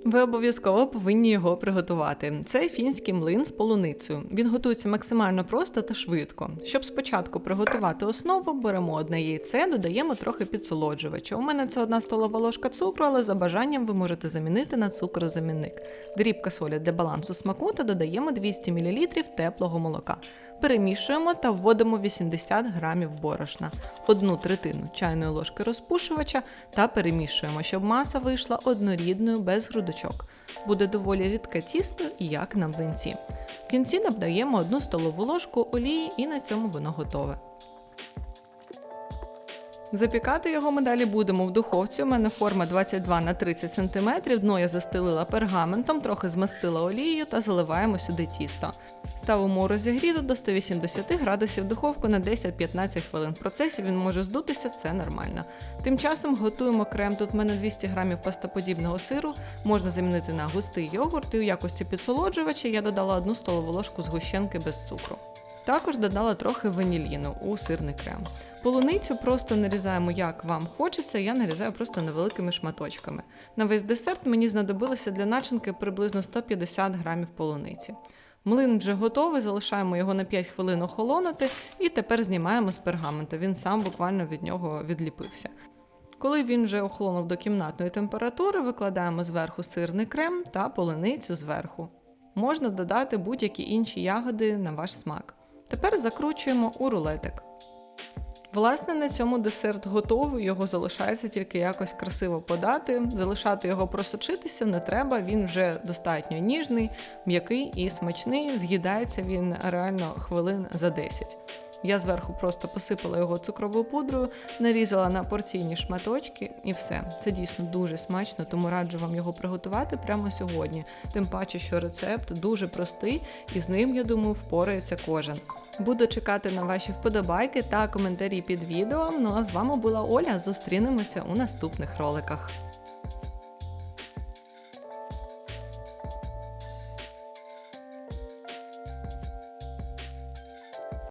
Ви обов'язково повинні його приготувати. Це фінський млин з полуницею. Він готується максимально просто та швидко. Щоб спочатку приготувати основу, беремо одне яйце, додаємо трохи підсолоджувача. У мене це 1 столова ложка цукру, але за бажанням ви можете замінити на цукрозамінник. Дрібка солі для балансу смаку та додаємо 200 мл теплого молока. Перемішуємо та вводимо 80 грамів борошна, 1/3 чайної ложки розпушувача та перемішуємо, щоб маса вийшла однорідною, без грудочок. Буде доволі рідке тісто, як на млинці. В кінці додаємо 1 столову ложку олії і на цьому воно готове. Запікати його ми далі будемо в духовці. У мене форма 22 на 30 см, дно я застелила пергаментом, трохи змастила олією та заливаємо сюди тісто. Ставимо у розігріту до 180 градусів духовку на 10-15 хвилин. В процесі він може здутися, це нормально. Тим часом готуємо крем. Тут в мене 200 грамів пастоподібного сиру, можна замінити на густий йогурт, і у якості підсолоджувача я додала 1 столову ложку згущенки без цукру. Також додала трохи ваніліну у сирний крем. Полуницю просто нарізаємо як вам хочеться, я нарізаю просто невеликими шматочками. На весь десерт мені знадобилося для начинки приблизно 150 грамів полуниці. Млин вже готовий, залишаємо його на 5 хвилин охолонути і тепер знімаємо з пергаменту, він сам буквально від нього відліпився. Коли він вже охолонув до кімнатної температури, викладаємо зверху сирний крем та полуницю зверху. Можна додати будь-які інші ягоди на ваш смак. Тепер закручуємо у рулетик. Власне, на цьому десерт готовий, його залишається тільки якось красиво подати. Залишати його просочитися не треба, він вже достатньо ніжний, м'який і смачний, з'їдається він реально хвилин за 10. Я зверху просто посипала його цукровою пудрою, нарізала на порційні шматочки і все. Це дійсно дуже смачно, тому раджу вам його приготувати прямо сьогодні. Тим паче, що рецепт дуже простий і з ним, я думаю, впорається кожен. Буду чекати на ваші вподобайки та коментарі під відео. Ну а з вами була Оля, зустрінемося у наступних роликах.